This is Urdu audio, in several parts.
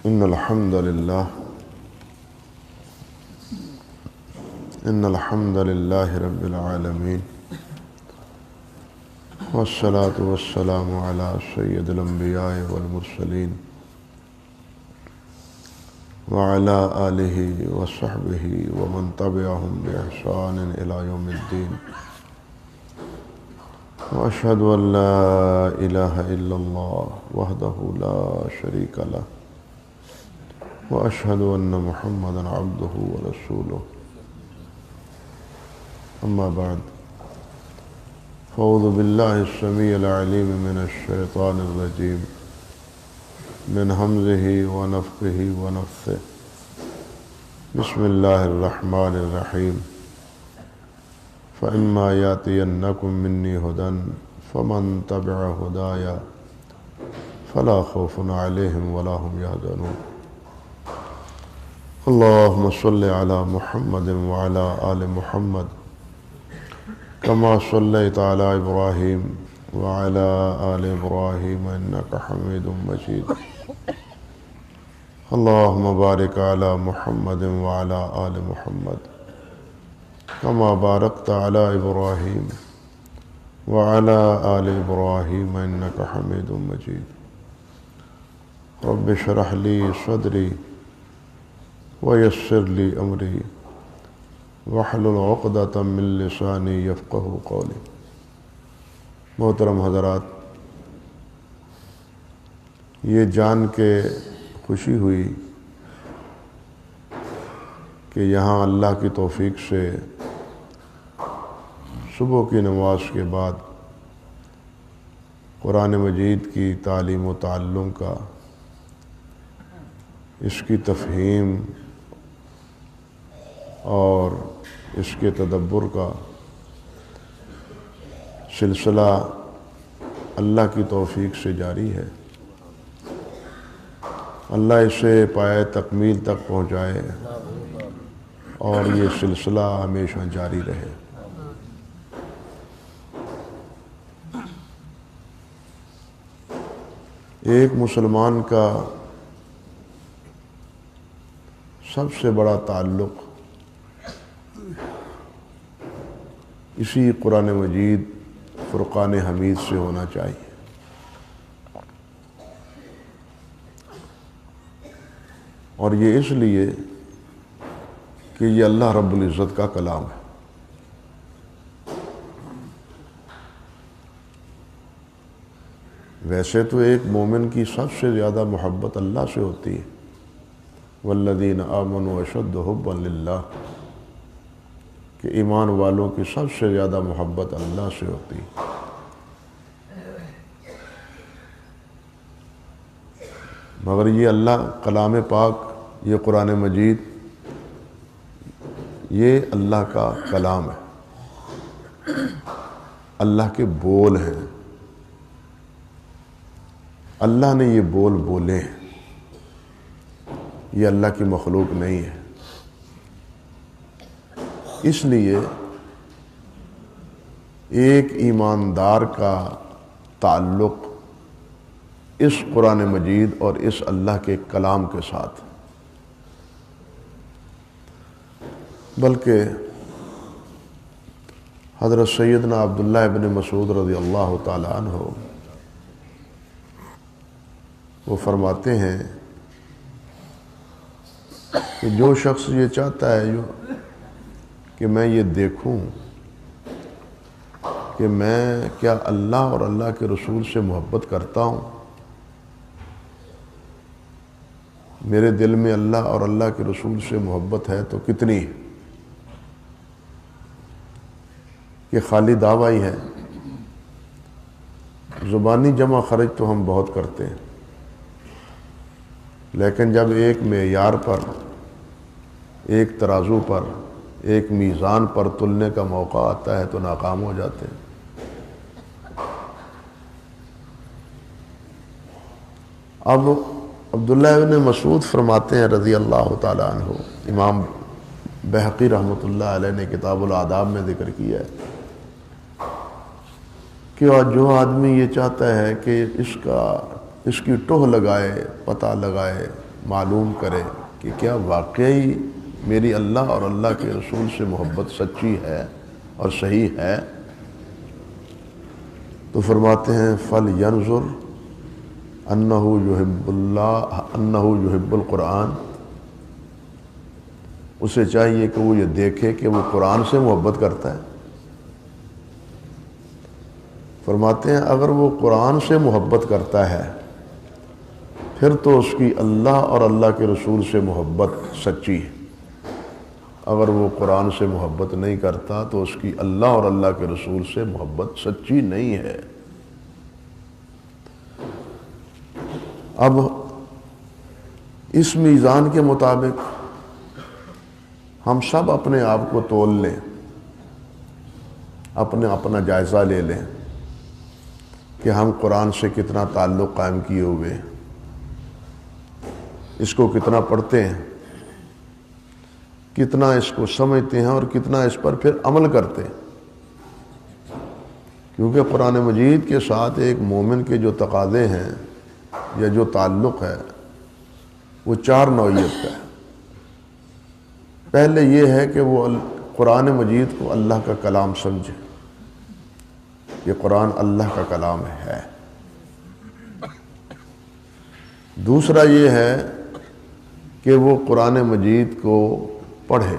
إن الحمد لله رب العالمين والصلاة والسلام على سيد الأنبياء والمرسلين وعلى آله وصحبه ومن تبعهم بإحسان إلى يوم الدين وأشهد أن لا إله إلا الله وحده لا شريك له وأشهد أن محمدا عبده ورسوله أما بعد فأعوذ بالله السميع العليم من الشيطان الرجيم من همزه ونفخه ونفثه بسم الله الرحمن الرحيم فإما يأتينكم مني هدى فمن تبع هداي فلا خوف عليهم ولا هم يحزنون اللهم صل على محمد وعلى آل محمد كما صليت على إبراهيم وعلى آل إبراهيم إنك حميد مجيد اللهم بارك على محمد وعلى آل محمد كما باركت على إبراهيم وعلى آل إبراهيم إنك حميد مجيد رب اشرح لي صدري ويسر لي أمري واحلل عقدة من لساني يفقهوا قولي. محترم حضرات، یہ جان کے خوشی ہوئی کہ یہاں اللہ کی توفیق سے صبح کی نماز کے بعد قرآن مجید کی تعلیم و تعلم کا، اس کی تفہیم اور اس کے تدبر کا سلسلہ اللہ کی توفیق سے جاری ہے. اللہ اسے پائے تکمیل تک پہنچائے اور یہ سلسلہ ہمیشہ جاری رہے. ایک مسلمان کا سب سے بڑا تعلق اسی قرآن مجید فرقان حمید سے ہونا چاہیے. اور یہ اس لیے کہ یہ اللہ رب العزت کا کلام ہے. ویسے تو ایک مومن کی سب سے زیادہ محبت اللہ سے ہوتی ہے. والذین آمنوا اشد حبا للہ، کہ ایمان والوں کی سب سے زیادہ محبت اللہ سے ہوتی ہے. مگر یہ اللہ کلام پاک، یہ قرآن مجید، یہ اللہ کا کلام ہے، اللہ کے بول ہیں. اللہ نے یہ بول بولے ہیں، یہ اللہ کی مخلوق نہیں ہے. اس لیے ایک ایماندار کا تعلق اس قرآن مجید اور اس اللہ کے کلام کے ساتھ، بلکہ حضرت سیدنا عبداللہ ابن مسعود رضی اللہ تعالی عنہ وہ فرماتے ہیں کہ جو شخص یہ چاہتا ہے کہ میں یہ دیکھوں کہ میں کیا اللہ اور اللہ کے رسول سے محبت کرتا ہوں، میرے دل میں اللہ اور اللہ کے رسول سے محبت ہے تو کتنی، کہ خالی دعویٰ ہی ہے. زبانی جمع خرچ تو ہم بہت کرتے ہیں، لیکن جب ایک معیار پر، ایک ترازو پر، ایک میزان پر تلنے کا موقع آتا ہے تو ناکام ہو جاتے ہیں. اب عبداللہ ابن مسعود فرماتے ہیں رضی اللہ تعالی عنہ، امام بہقی رحمۃ اللہ علیہ نے کتاب الآداب میں ذکر کیا ہے کہ جو آدمی یہ چاہتا ہے کہ اس کی ٹوہ لگائے، پتہ لگائے، معلوم کرے کہ کیا واقعی میری اللہ اور اللہ کے رسول سے محبت سچی ہے اور صحیح ہے، تو فرماتے ہیں فَلْيَنْظُرْ أَنَّهُ يُحِبُّ الْقُرْآنَ، اسے چاہیے کہ وہ یہ دیکھے کہ وہ قرآن سے محبت کرتا ہے۔ فرماتے ہیں اگر وہ قرآن سے محبت کرتا ہے پھر تو اس کی اللہ اور اللہ کے رسول سے محبت سچی ہے، اگر وہ قرآن سے محبت نہیں کرتا تو اس کی اللہ اور اللہ کے رسول سے محبت سچی نہیں ہے۔ اب اس میزان کے مطابق ہم سب اپنے آپ کو تول لیں، اپنا جائزہ لے لیں کہ ہم قرآن سے کتنا تعلق قائم کیے ہوئے، اس کو کتنا پڑھتے ہیں، کتنا اس کو سمجھتے ہیں اور کتنا اس پر پھر عمل کرتے ہیں، کیونکہ قرآن مجید کے ساتھ ایک مومن کے جو تقاضے ہیں یا جو تعلق ہے وہ 4 نوعیت کا ہے۔ پہلے یہ ہے کہ وہ قرآن مجید کو اللہ کا کلام سمجھے، یہ قرآن اللہ کا کلام ہے۔ دوسرا یہ ہے کہ وہ قرآن مجید کو پڑھے،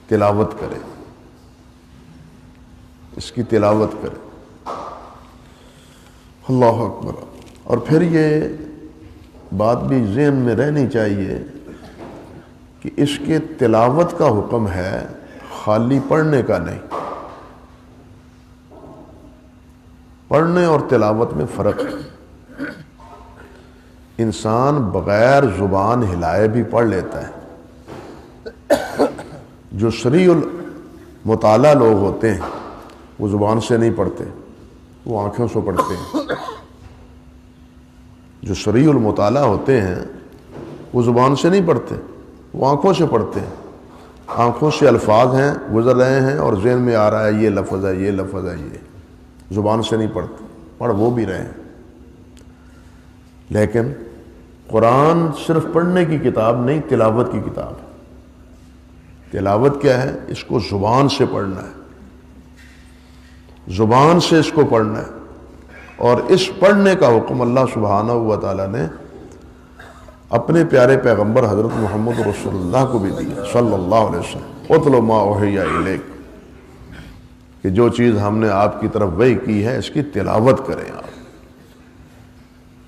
تلاوت کرے، اس کی تلاوت کرے۔ اللہ اکبر۔ اور پھر یہ بات بھی ذہن میں رہنی چاہیے کہ اس کے تلاوت کا حکم ہے، خالی پڑھنے کا نہیں۔ پڑھنے اور تلاوت میں فرق ہے۔ انسان بغیر زبان ہلائے بھی پڑھ لیتا ہے۔ جو سریع المطالعہ لوگ ہوتے ہیں وہ زبان سے نہیں پڑھتے، وہ آنکھوں سے پڑھتے ہیں۔ جو سریع المطالعہ ہوتے ہیں وہ زبان سے نہیں پڑھتے، وہ آنکھوں سے پڑھتے ہیں۔ آنکھوں سے الفاظ ہیں گزر رہے ہیں اور ذہن میں آ رہا ہے یہ لفظ ہے، یہ لفظ ہے، یہ زبان سے نہیں پڑھتے، پڑھ وہ بھی رہے ہیں۔ لیکن قرآن صرف پڑھنے کی کتاب نہیں، تلاوت کی کتاب ہے۔ تلاوت کیا ہے؟ اس کو زبان سے پڑھنا ہے، زبان سے اس کو پڑھنا ہے۔ اور اس پڑھنے کا حکم اللہ سبحانہ و تعالیٰ نے اپنے پیارے پیغمبر حضرت محمد رسول اللہ کو بھی دیا صلی اللہ علیہ وسلم۔ اتل ما اوحی الیک، کہ جو چیز ہم نے آپ کی طرف وحی کی ہے اس کی تلاوت کریں، آپ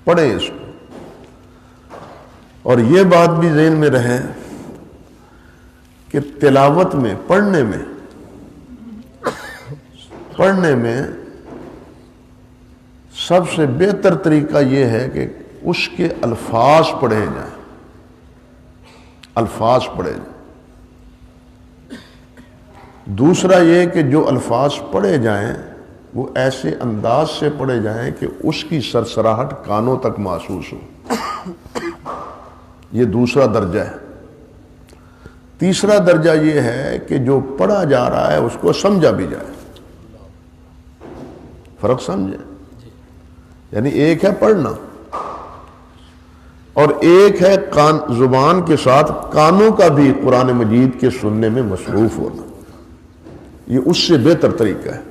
پڑھیں اس کو۔ اور یہ بات بھی ذہن میں رہے کہ تلاوت میں، پڑھنے میں سب سے بہتر طریقہ یہ ہے کہ اس کے الفاظ پڑھے جائیں، الفاظ پڑھے جائیں۔ دوسرا یہ کہ جو الفاظ پڑھے جائیں وہ ایسے انداز سے پڑھے جائیں کہ اس کی سرسراہٹ کانوں تک محسوس ہو، یہ دوسرا درجہ ہے۔ تیسرا درجہ یہ ہے کہ جو پڑھا جا رہا ہے اس کو سمجھا بھی جائے۔ فرق سمجھے؟ یعنی ایک ہے پڑھنا اور ایک ہے زبان کے ساتھ کانوں کا بھی قرآن مجید کے سننے میں مصروف ہونا، یہ اس سے بہتر طریقہ ہے۔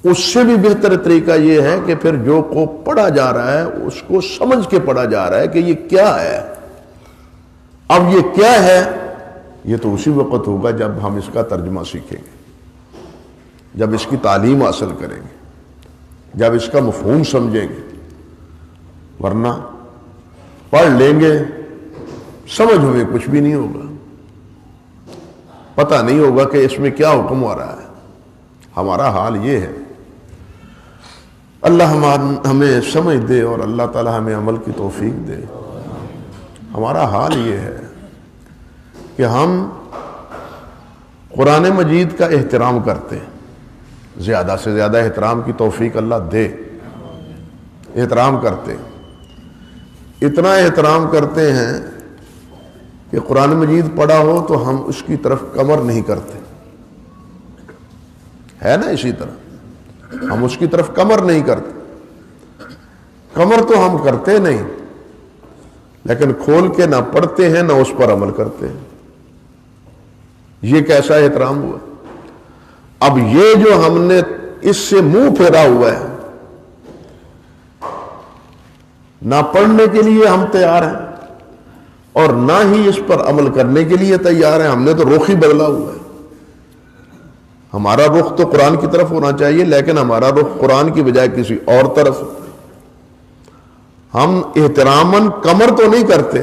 اس سے بھی بہتر طریقہ یہ ہے کہ پھر جو کو پڑھا جا رہا ہے اس کو سمجھ کے پڑھا جا رہا ہے کہ یہ کیا ہے۔ اب یہ کیا ہے یہ تو اسی وقت ہوگا جب ہم اس کا ترجمہ سیکھیں گے، جب اس کی تعلیم حاصل کریں گے، جب اس کا مفہوم سمجھیں گے۔ ورنہ پڑھ لیں گے، سمجھ ہمیں کچھ بھی نہیں ہوگا، پتہ نہیں ہوگا کہ اس میں کیا حکم ہو رہا ہے۔ ہمارا حال یہ ہے۔ اللہ ہمیں سمجھ دے اور اللہ تعالی ہمیں عمل کی توفیق دے۔ ہمارا حال یہ ہے کہ ہم قرآن مجید کا احترام کرتے ہیں، زیادہ سے زیادہ احترام کی توفیق اللہ دے۔ احترام کرتے ہیں، اتنا احترام کرتے ہیں کہ قرآن مجید پڑھا ہو تو ہم اس کی طرف کمر نہیں کرتے، ہے نا؟ اسی طرح ہم اس کی طرف کمر نہیں کرتے۔ کمر تو ہم کرتے نہیں، لیکن کھول کے نہ پڑھتے ہیں نہ اس پر عمل کرتے ہیں. یہ کیسا احترام ہوا؟ اب یہ جو ہم نے اس سے منہ پھیرا ہوا ہے، نہ پڑھنے کے لیے ہم تیار ہیں اور نہ ہی اس پر عمل کرنے کے لیے تیار ہیں. ہم نے تو رخ ہی بدلا ہوا ہے. ہمارا رخ تو قرآن کی طرف ہونا چاہیے، لیکن ہمارا رخ قرآن کی بجائے کسی اور طرف. ہم احتراماً کمر تو نہیں کرتے،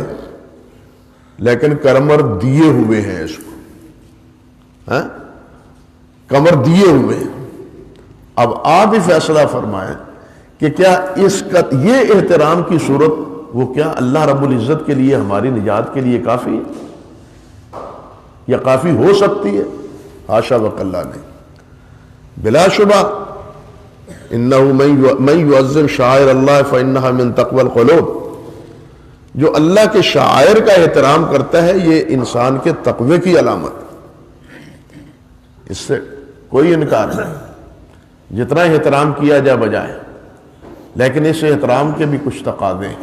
لیکن کمر دیے ہوئے ہیں اس کو، کمر دیے ہوئے ہیں. اب آپ ہی فیصلہ فرمائیں کہ کیا اس کا یہ احترام کی صورت وہ کیا اللہ رب العزت کے لیے ہماری نجات کے لیے کافی ہے یا کافی ہو سکتی ہے؟ حاشا وکلا نہیں. بلا شبہ انہو من یعظم شعائر اللہ فانہا من تقوی القلوب، جو اللہ کے شعائر کا احترام کرتا ہے یہ انسان کے تقوی کی علامت. اس سے کوئی انکار نہیں، جتنا احترام کیا جا بجائے. لیکن اس احترام کے بھی کچھ تقاضے ہیں.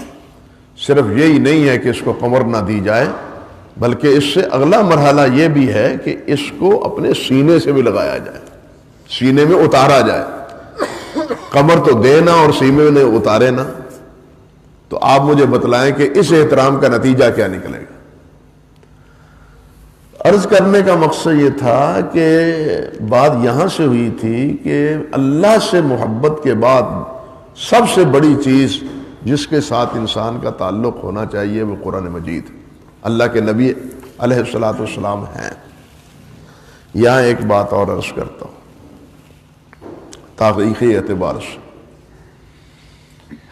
صرف یہی نہیں ہے کہ اس کو کمر نہ دی جائے، بلکہ اس سے اگلا مرحلہ یہ بھی ہے کہ اس کو اپنے سینے سے بھی لگایا جائے، سینے میں اتارا جائے. کمر تو دے نہ اور سینے میں اتارے نہ. تو آپ مجھے بتلائیں کہ اس احترام کا نتیجہ کیا نکلے گا؟ عرض کرنے کا مقصد یہ تھا کہ بات یہاں سے ہوئی تھی کہ اللہ سے محبت کے بعد سب سے بڑی چیز جس کے ساتھ انسان کا تعلق ہونا چاہیے وہ قرآن مجید، اللہ کے نبی علیہ الصلوۃ والسلام ہیں. یہاں ایک بات اور عرض کرتا ہوں تاریخی اعتبار سے،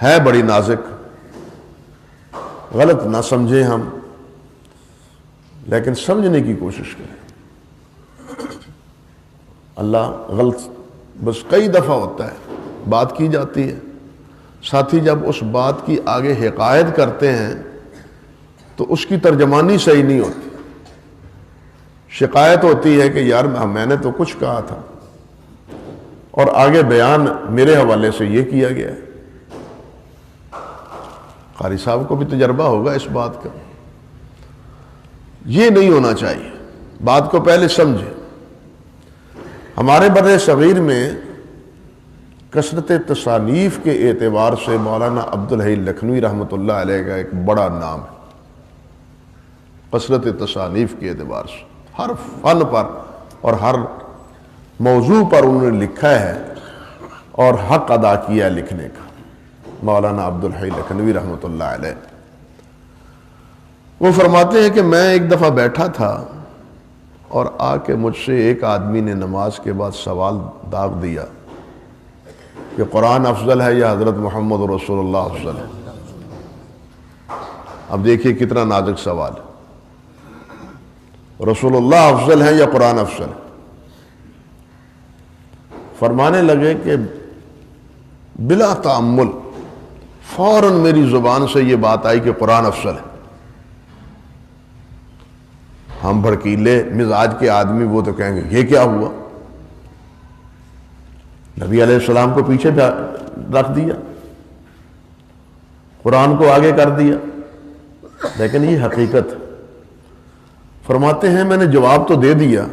ہے بڑی نازک، غلط نہ سمجھیں ہم، لیکن سمجھنے کی کوشش کریں. اللہ غلط بس کئی دفعہ ہوتا ہے، بات کی جاتی ہے، ساتھی جب اس بات کی آگے حکایت کرتے ہیں تو اس کی ترجمانی صحیح نہیں ہوتی. شکایت ہوتی ہے کہ یار میں نے تو کچھ کہا تھا اور آگے بیان میرے حوالے سے یہ کیا گیا ہے. قاری صاحب کو بھی تجربہ ہوگا اس بات کا. یہ نہیں ہونا چاہیے. بات کو پہلے سمجھیں. ہمارے بر صغیر میں کثرت تصانیف کے اعتبار سے مولانا عبدالحی لکھنوی رحمۃ اللہ علیہ کا ایک بڑا نام ہے. کثرت تصانیف کے اعتبار سے ہر فن پر اور ہر موضوع پر انہوں نے لکھا ہے اور حق ادا کیا لکھنے کا. مولانا عبدالحی لکھنوی رحمۃ اللہ علیہ وہ فرماتے ہیں کہ میں ایک دفعہ بیٹھا تھا اور آ کے مجھ سے ایک آدمی نے نماز کے بعد سوال داغ دیا کہ قرآن افضل ہے یا حضرت محمد رسول اللہ افضل ہے. اب دیکھیے کتنا نازک سوال ہے. رسول اللہ افضل ہے یا قرآن افضل ہے؟ فرمانے لگے کہ بلا تأمل فوراً میری زبان سے یہ بات آئی کہ قرآن افضل ہے. ہم بھڑکیلے مزاج کے آدمی وہ تو کہیں گے یہ کیا ہوا؟ نبی علیہ السلام کو پیچھے رکھ دیا، قرآن کو آگے کر دیا. لیکن یہ حقیقت. فرماتے ہیں میں نے جواب تو دے دیا،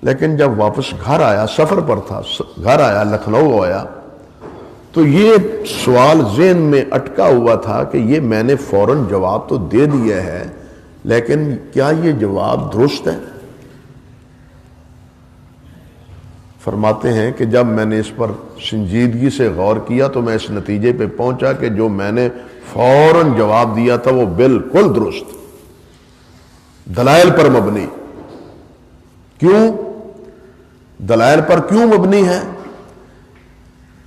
لیکن جب واپس گھر آیا، سفر پر تھا، گھر آیا، لکھنؤ آیا، تو یہ سوال ذہن میں اٹکا ہوا تھا کہ یہ میں نے فوراً جواب تو دے دیا ہے، لیکن کیا یہ جواب درست ہے؟ فرماتے ہیں کہ جب میں نے اس پر سنجیدگی سے غور کیا تو میں اس نتیجے پہ پہنچا کہ جو میں نے فوراً جواب دیا تھا وہ بالکل درست، دلائل پر مبنی. کیوں دلائل پر کیوں مبنی ہے؟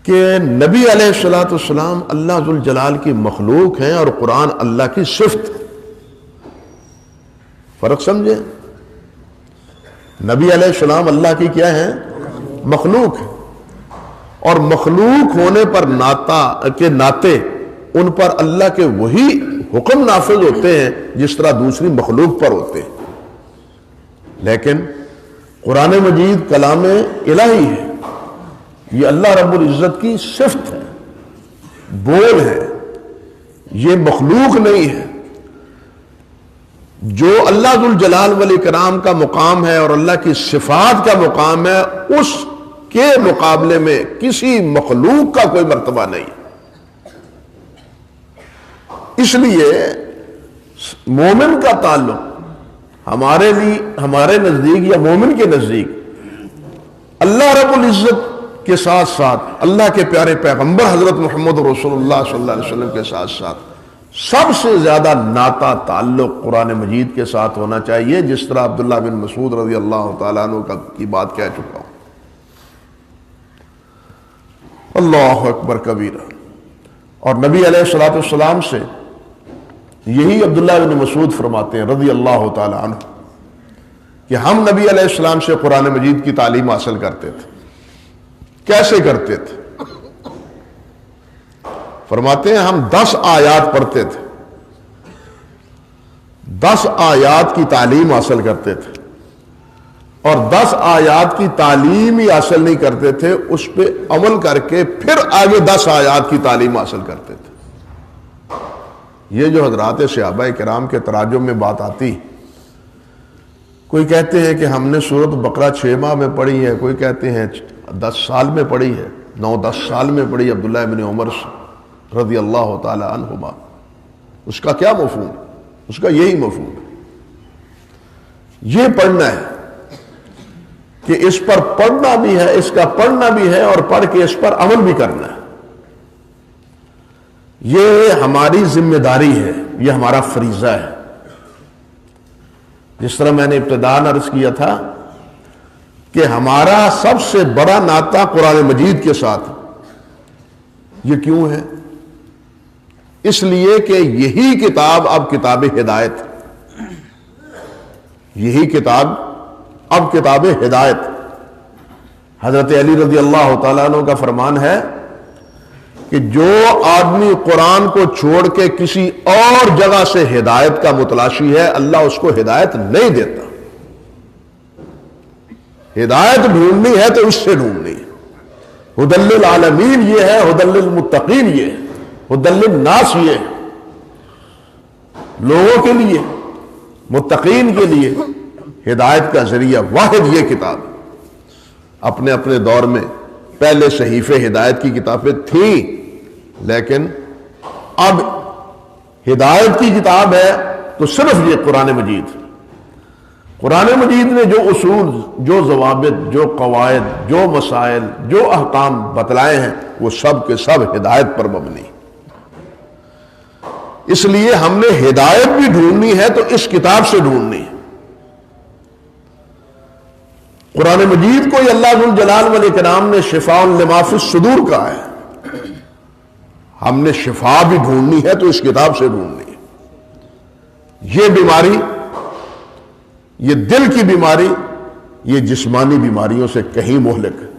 کہ نبی علیہ الصلوۃ والسلام اللہ ذوالجلال کی مخلوق ہیں اور قرآن اللہ کی صفت. فرق سمجھے؟ نبی علیہ السلام اللہ کی کیا ہے؟ مخلوق ہے، اور مخلوق ہونے پر ناطے ان پر اللہ کے وہی حکم نافذ ہوتے ہیں جس طرح دوسری مخلوق پر ہوتے ہیں. لیکن قرآن مجید کلام الہی ہے، یہ اللہ رب العزت کی صفت ہے، بول ہے، یہ مخلوق نہیں ہے. جو اللہ ذو الجلال والاکرام کا مقام ہے اور اللہ کی صفات کا مقام ہے، اس کے مقابلے میں کسی مخلوق کا کوئی مرتبہ نہیں۔ اس لیے مومن کا تعلق ہمارے لیے، ہمارے نزدیک یا مومن کے نزدیک اللہ رب العزت کے ساتھ ساتھ اللہ کے پیارے پیغمبر حضرت محمد رسول اللہ صلی اللہ علیہ وسلم کے ساتھ ساتھ سب سے زیادہ ناتا تعلق قرآن مجید کے ساتھ ہونا چاہیے، جس طرح عبداللہ بن مسعود رضی اللہ تعالیٰ عنہ کی بات کہہ چکا ہوں۔ اللہ اکبر کبیرہ۔ اور نبی علیہ الصلوۃ والسلام سے یہی عبداللہ بن مسعود فرماتے ہیں رضی اللہ تعالی عنہ کہ ہم نبی علیہ السلام سے قرآن مجید کی تعلیم حاصل کرتے تھے۔ کیسے کرتے تھے؟ فرماتے ہیں ہم 10 آیات پڑھتے تھے، 10 آیات کی تعلیم حاصل کرتے تھے، اور 10 آیات کی تعلیم ہی حاصل نہیں کرتے تھے، اس پہ عمل کر کے پھر آگے 10 آیات کی تعلیم حاصل کرتے تھے۔ یہ جو حضرات صحابہ کرام کے تراجم میں بات آتی، کوئی کہتے ہیں کہ ہم نے سورۃ بقرہ 6 ماہ میں پڑھی ہے، کوئی کہتے ہیں 10 سال میں پڑھی ہے، 9-10 سال میں پڑھی عبداللہ بن عمر رضی اللہ تعالی عنہما۔ اس کا کیا مفہوم؟ اس کا یہی مفہوم ہے، یہ پڑھنا ہے کہ اس پر پڑھنا بھی ہے، اس کا پڑھنا بھی ہے، اور پڑھ کے اس پر عمل بھی کرنا ہے۔ یہ ہماری ذمہ داری ہے، یہ ہمارا فریضہ ہے۔ جس طرح میں نے ابتداءً عرض کیا تھا کہ ہمارا سب سے بڑا ناطہ قرآن مجید کے ساتھ، یہ کیوں ہے؟ اس لیے کہ یہی کتاب اب کتاب ہدایت، یہی کتاب اب کتاب ہدایت۔ حضرت علی رضی اللہ تعالیٰ عنہ کا فرمان ہے کہ جو آدمی قرآن کو چھوڑ کے کسی اور جگہ سے ہدایت کا متلاشی ہے، اللہ اس کو ہدایت نہیں دیتا۔ ہدایت ڈھونڈنی ہے تو اس سے ڈھونڈنی ہے۔ ہدی للعالمین یہ ہے، ہدی للمتقین یہ ہے، ہدی للناس یہ ہے، لوگوں کے لیے، متقین کے لیے ہدایت کا ذریعہ واحد یہ کتاب۔ اپنے اپنے دور میں پہلے صحیفے ہدایت کی کتابیں تھیں، لیکن اب ہدایت کی کتاب ہے تو صرف یہ قرآن مجید۔ قرآن مجید نے جو اصول، جو ضوابط، جو قواعد، جو مسائل، جو احکام بتلائے ہیں، وہ سب کے سب ہدایت پر مبنی۔ اس لیے ہم نے ہدایت بھی ڈھونڈنی ہے تو اس کتاب سے ڈھونڈنی ہے۔ قرآن مجید کو اللہ ذو الجلال والاکرام نے شفاء لما فی الصدور کہا ہے۔ ہم نے شفا بھی ڈھونڈنی ہے تو اس کتاب سے ڈھونڈنی ہے۔ یہ بیماری، یہ دل کی بیماری، یہ جسمانی بیماریوں سے کہیں مہلک ہے،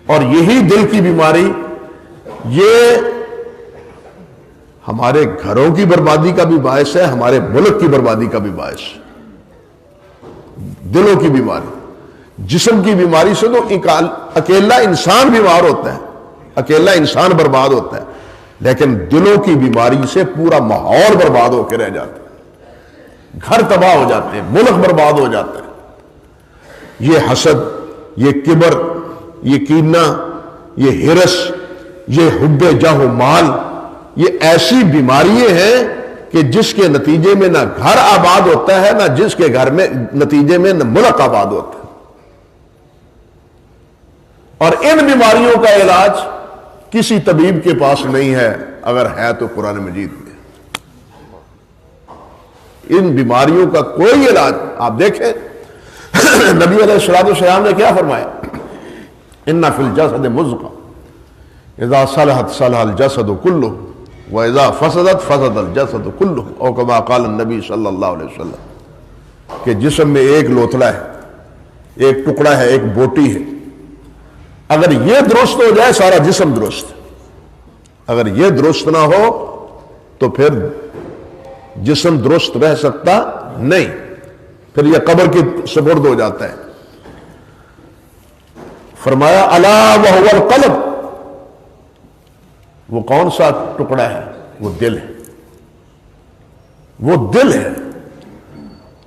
اور یہی دل کی بیماری یہ ہمارے گھروں کی بربادی کا بھی باعث ہے، ہمارے ملک کی بربادی کا بھی باعث ہے۔ دلوں کی بیماری، جسم کی بیماری سے تو اکیلا انسان بیمار ہوتا ہے، اکیلا انسان برباد ہوتا ہے، لیکن دلوں کی بیماری سے پورا ماحول برباد ہو کے رہ جاتا ہے، گھر تباہ ہو جاتے ہیں، ملک برباد ہو جاتا ہے۔ یہ حسد، یہ کبر، یہ کینہ، یہ ہرس، یہ حب جاہ و مال، یہ ایسی بیماریاں ہیں کہ جس کے نتیجے میں نہ گھر آباد ہوتا ہے، نہ جس کے گھر میں نتیجے میں نہ ملک آباد ہوتا ہے۔ اور ان بیماریوں کا علاج کسی طبیب کے پاس نہیں ہے، اگر ہے تو قرآن مجید میں۔ ان بیماریوں کا کوئی علاج آپ دیکھیں نبی علیہ الصلوۃ والسلام نے کیا فرمایا؟ ان فی الجسد مضغہ اذا صلحت صلح الجسد کلہ واذا فسدت فسد الجسد کلہ، او کما قال النبی صلی اللہ علیہ وسلم، کہ جسم میں ایک لوتھڑا ہے، ایک ٹکڑا ہے، ایک بوٹی ہے، اگر یہ درست ہو جائے سارا جسم درست، اگر یہ درست نہ ہو تو پھر جسم درست رہ سکتا نہیں، پھر یہ قبر کی سپرد ہو جاتا ہے۔ فرمایا الا وهو القلب، وہ کون سا ٹکڑا ہے؟ وہ دل ہے۔ وہ دل ہے.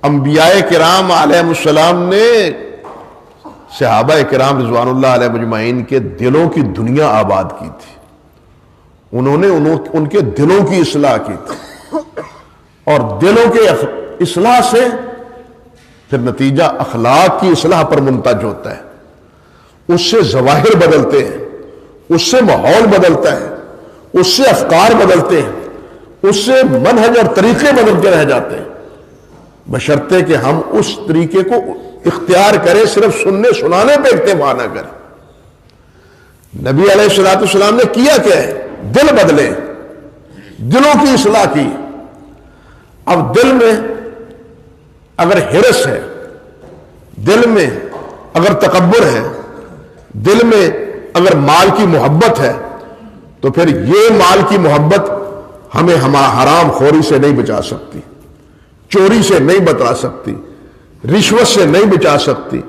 انبیاء کرام علیہ السلام نے صحابہ کرام رضوان اللہ علیہ مجمعین کے دلوں کی دنیا آباد کی تھی. انہوں نے ان کے دلوں کی اصلاح کی تھی، اور دلوں کے اصلاح سے پھر نتیجہ اخلاق کی اصلاح پر منتج ہوتا ہے. اس سے ظواہر بدلتے ہیں، اس سے ماحول بدلتا ہے، اس سے افکار بدلتے ہیں، اس سے منہج اور طریقے بدل کے رہ جاتے ہیں، بشرطے کہ ہم اس طریقے کو اختیار کریں، صرف سننے سنانے پہ اکتفا نہ کریں. نبی علیہ الصلوۃ والسلام نے کیا کیا ہے؟ دل بدلے، دلوں کی اصلاح کی. اب دل میں اگر ہرس ہے، دل میں اگر تکبر ہے، دل میں اگر مال کی محبت ہے، تو پھر یہ مال کی محبت ہمیں حرام خوری سے نہیں بچا سکتی، چوری سے نہیں بچا سکتی، رشوت سے نہیں بچا سکتی،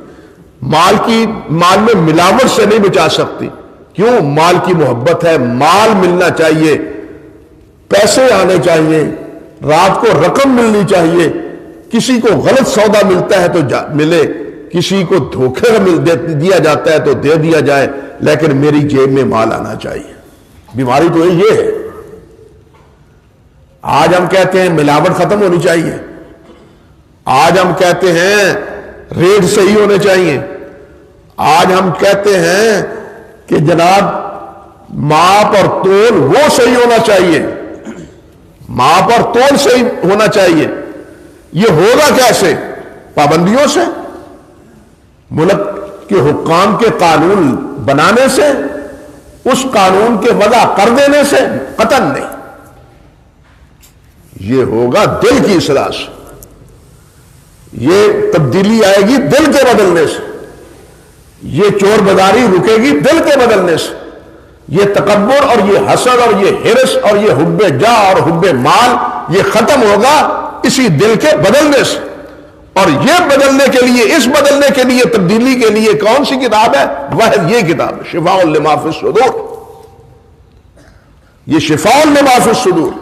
مال میں ملاوٹ سے نہیں بچا سکتی. کیوں؟ مال کی محبت ہے، مال ملنا چاہیے، پیسے آنے چاہیے، رات کو رقم ملنی چاہیے. کسی کو غلط سودا ملتا ہے تو ملے، کسی کو دھوکے دیا جاتا ہے تو دے دیا جائے، لیکن میری جیب میں مال آنا چاہیے. بیماری تو یہ ہے. آج ہم کہتے ہیں ملاوٹ ختم ہونی چاہیے، آج ہم کہتے ہیں ریٹ صحیح ہونے چاہیے، آج ہم کہتے ہیں کہ جناب ماپ اور تول وہ صحیح ہونا چاہیے، ماپ اور تول صحیح ہونا چاہیے. یہ ہوگا کیسے؟ پابندیوں سے، ملک کے حکام کے قانون بنانے سے، اس قانون کے وضع کر دینے سے قطعاً نہیں. یہ ہوگا دل کی اصلاح سے، یہ تبدیلی آئے گی دل کے بدلنے سے، یہ چور بازاری رکے گی دل کے بدلنے سے، یہ تکبر اور یہ حسد اور یہ ہرس اور یہ حب جاہ اور حب مال یہ ختم ہوگا اسی دل کے بدلنے سے. اور یہ بدلنے کے لیے، اس بدلنے کے لیے، تبدیلی کے لیے کون سی کتاب ہے؟ وہ یہ کتاب ہے شفاء لما فی الصدور. یہ شفاء لما فی الصدور.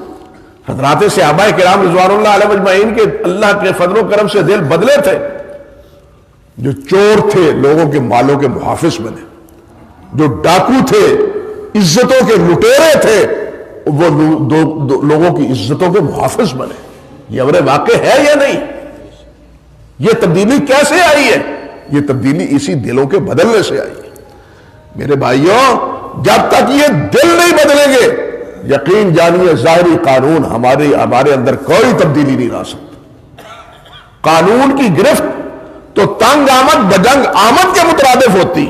حضرات صحابہ کرام رضوان اللہ علیہ مجمعین کے اللہ کے فضل و کرم سے دل بدلے تھے. جو چور تھے لوگوں کے مالوں کے محافظ بنے، جو ڈاکو تھے عزتوں کے لٹیرے تھے وہ لوگوں کی عزتوں کے محافظ بنے. یہ امر واقع ہے یا نہیں؟ یہ تبدیلی کیسے آئی ہے؟ یہ تبدیلی اسی دلوں کے بدلنے سے آئی ہے. میرے بھائیوں، جب تک یہ دل نہیں بدلیں گے، یقین جانیے ظاہری قانون ہمارے اندر کوئی تبدیلی نہیں لا سکتا. قانون کی گرفت تو تنگ آمد بجنگ آمد کے مترادف ہوتی.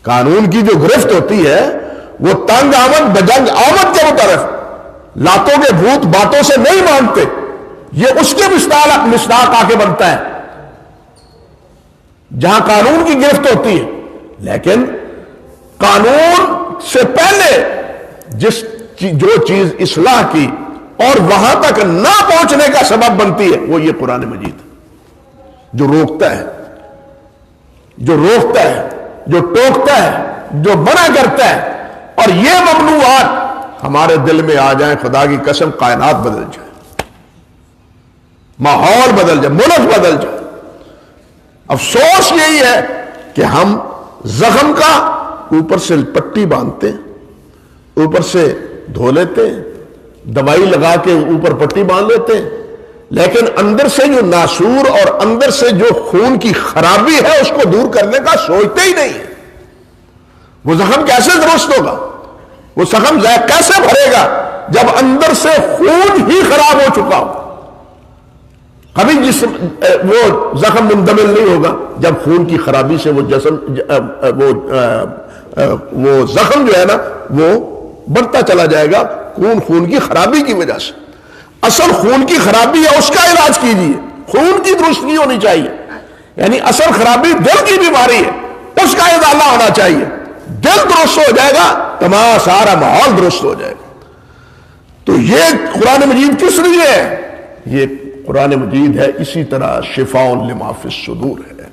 قانون کی جو گرفت ہوتی ہے وہ تنگ آمد بجنگ آمد کے مترادف. لاتوں کے بھوت باتوں سے نہیں مانتے، یہ اس کے مصداق آ کے بنتا ہے جہاں قانون کی گرفت ہوتی ہے. لیکن قانون سے پہلے جو چیز اصلاح کی اور وہاں تک نہ پہنچنے کا سبب بنتی ہے وہ یہ قرآن مجید ہے، جو روکتا ہے، جو ٹوکتا ہے، جو منع کرتا ہے. اور یہ ممنوعات ہمارے دل میں آ جائیں، خدا کی قسم کائنات بدل جائے، ماحول بدل جائے، ملک بدل جائے. افسوس یہی ہے کہ ہم زخم کا اوپر سے پٹی باندھتے ہیں، اوپر سے دھو لیتے ہیں، دوائی لگا کے اوپر پٹی باندھ لیتے ہیں، لیکن اندر سے جو ناسور اور اندر سے جو خون کی خرابی ہے اس کو دور کرنے کا سوچتے ہی نہیں. وہ زخم کیسے درست ہوگا؟ وہ زخم کیسے بھرے گا جب اندر سے خون ہی خراب ہو چکا ہو؟ کبھی وہ زخم مندمل نہیں ہوگا جب خون کی خرابی سے وہ زخم جو ہے نا وہ بڑھتا چلا جائے گا خون کی خرابی کی وجہ سے. اصل خون کی خرابی ہے، اس کا علاج کیجیے. خون کی درستگی ہونی چاہیے، یعنی اصل خرابی دل کی بیماری ہے، اس کا ازالہ ہونا چاہیے. دل درست ہو جائے گا تمام سارا ماحول درست ہو جائے گا. تو یہ قرآن مجید کس لیے ہے؟ یہ قرآن مجید ہے اسی طرح شفاء لما فی الصدور ہے.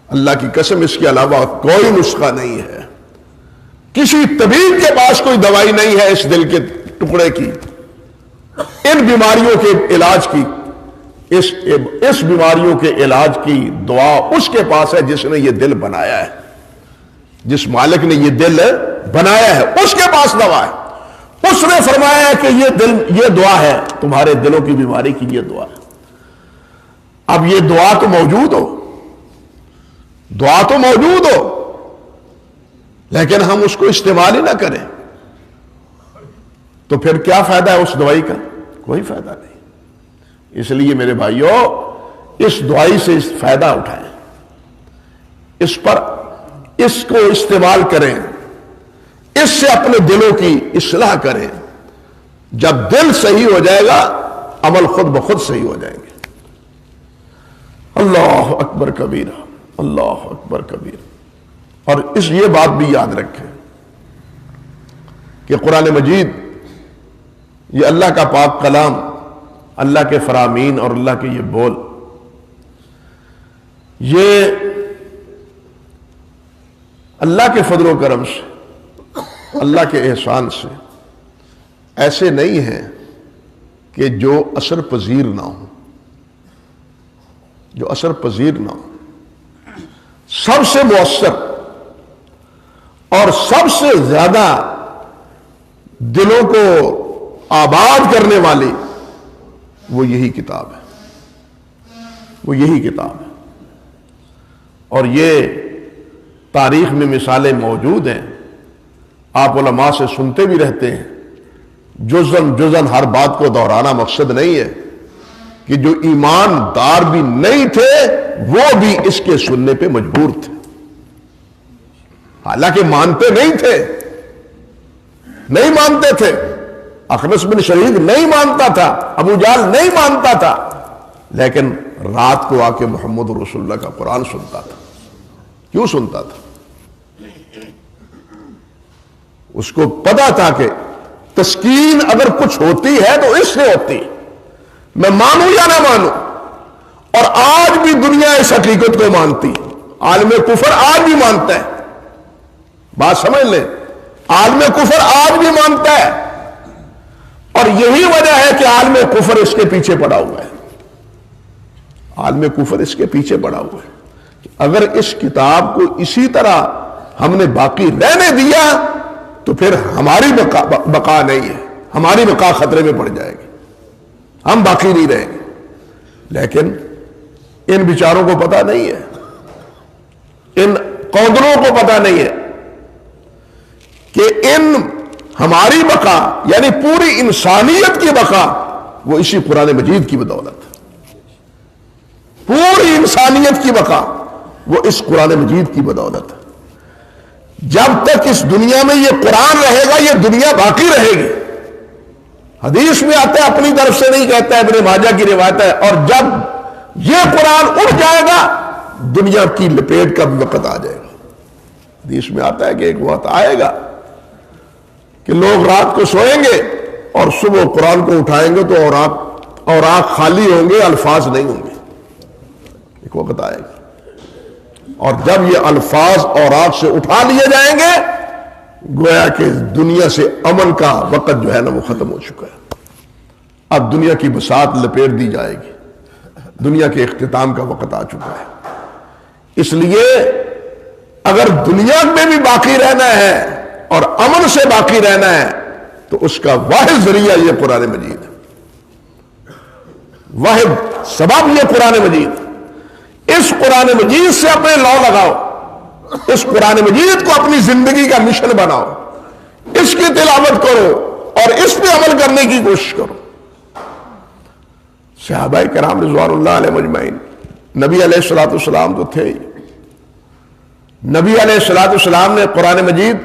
اللہ کی قسم اس کے علاوہ کوئی نسخہ نہیں ہے، کسی طبیب کے پاس کوئی دوائی نہیں ہے اس دل کے ٹکڑے کی. ان بیماریوں کے علاج کی، اس بیماریوں کے علاج کی دعا اس کے پاس ہے جس نے یہ دل بنایا ہے، جس مالک نے یہ دل بنایا ہے اس کے پاس دوا ہے۔ اس نے فرمایا ہے کہ یہ دعا ہے، تمہارے دلوں کی بیماری کی یہ دعا ہے۔ اب یہ دعا تو موجود ہو، دعا تو موجود ہو، لیکن ہم اس کو استعمال ہی نہ کریں تو پھر کیا فائدہ ہے اس دوائی کا؟ کوئی فائدہ نہیں۔ اس لیے میرے بھائیوں، اس دعائی سے فائدہ اٹھائیں، اس کو استعمال کریں، اس سے اپنے دلوں کی اصلاح کریں۔ جب دل صحیح ہو جائے گا عمل خود بخود صحیح ہو جائیں گے۔ اللہ اکبر کبیرہ، اللہ اکبر کبیرہ۔ اور یہ بات بھی یاد رکھیں کہ قرآن مجید یہ اللہ کا پاک کلام، اللہ کے فرامین اور اللہ کے یہ بول، یہ اللہ کے فضل و کرم سے، اللہ کے احسان سے ایسے نہیں ہیں کہ جو اثر پذیر نہ ہو، جو اثر پذیر نہ ہو۔ سب سے مؤثر اور سب سے زیادہ دلوں کو آباد کرنے والی وہ یہی کتاب ہے، وہ یہی کتاب ہے۔ اور یہ تاریخ میں مثالیں موجود ہیں، آپ علماء سے سنتے بھی رہتے ہیں۔ جزن ہر بات کو دہرانا مقصد نہیں ہے کہ جو ایماندار بھی نہیں تھے وہ بھی اس کے سننے پہ مجبور تھے، حالانکہ مانتے نہیں تھے، نہیں مانتے تھے۔ اخنس بن شریک نہیں مانتا تھا، ابو جہل نہیں مانتا تھا، لیکن رات کو آ کے محمد رسول اللہ کا قرآن سنتا تھا۔ کیوں سنتا تھا؟ اس کو پتا تھا کہ تسکین اگر کچھ ہوتی ہے تو اس سے ہوتی ہے، میں مانوں یا نہ مانوں۔ اور آج بھی دنیا اس حقیقت کو مانتی، عالم کفر آج بھی مانتا ہے، بات سمجھ لیں، عالم کفر آج بھی مانتا ہے۔ اور یہی وجہ ہے کہ عالم کفر اس کے پیچھے پڑا ہوا ہے، عالم کفر اس کے پیچھے پڑا ہوا ہے۔ اگر اس کتاب کو اسی طرح ہم نے باقی رہنے دیا تو پھر ہماری بقا نہیں ہے، ہماری بقا خطرے میں پڑ جائے گی، ہم باقی نہیں رہیں گے۔ لیکن ان بیچاروں کو پتہ نہیں ہے، ان قودروں کو پتہ نہیں ہے کہ ہماری بقا یعنی پوری انسانیت کی بقا وہ اسی قرآن مجید کی بدولت ہے، پوری انسانیت کی بقا وہ اس قرآن مجید کی بدولت ہے۔ جب تک اس دنیا میں یہ قرآن رہے گا یہ دنیا باقی رہے گی۔ حدیث میں آتا ہے، اپنی طرف سے نہیں کہتا ہے، ابن ماجہ کی روایت ہے، اور جب یہ قرآن اڑ جائے گا دنیا کی لپیٹ کا بھی وقت آ جائے گا۔ حدیث میں آتا ہے کہ ایک وقت آئے گا کہ لوگ رات کو سوئیں گے اور صبح قرآن کو اٹھائیں گے تو اوراق خالی ہوں گے، الفاظ نہیں ہوں گے۔ ایک وقت آئے گا اور جب یہ الفاظ اوراق سے اٹھا لیے جائیں گے گویا کہ دنیا سے امن کا وقت جو ہے نا وہ ختم ہو چکا ہے۔ اب دنیا کی بساط لپیٹ دی جائے گی، دنیا کے اختتام کا وقت آ چکا ہے۔ اس لیے اگر دنیا میں بھی باقی رہنا ہے اور امن سے باقی رہنا ہے تو اس کا واحد ذریعہ یہ قرآن مجید ہے، واحد سبب یہ قرآن مجید ہے۔ اس قرآن مجید سے اپنے لو لگاؤ، اس قرآن مجید کو اپنی زندگی کا مشن بناؤ، اس کی تلاوت کرو اور اس پہ عمل کرنے کی کوشش کرو۔ صحابہ کرام رضوان اللہ علیہ مجمعین، نبی علیہ الصلوۃ والسلام تو تھے ہی، نبی علیہ الصلوۃ والسلام نے قرآن مجید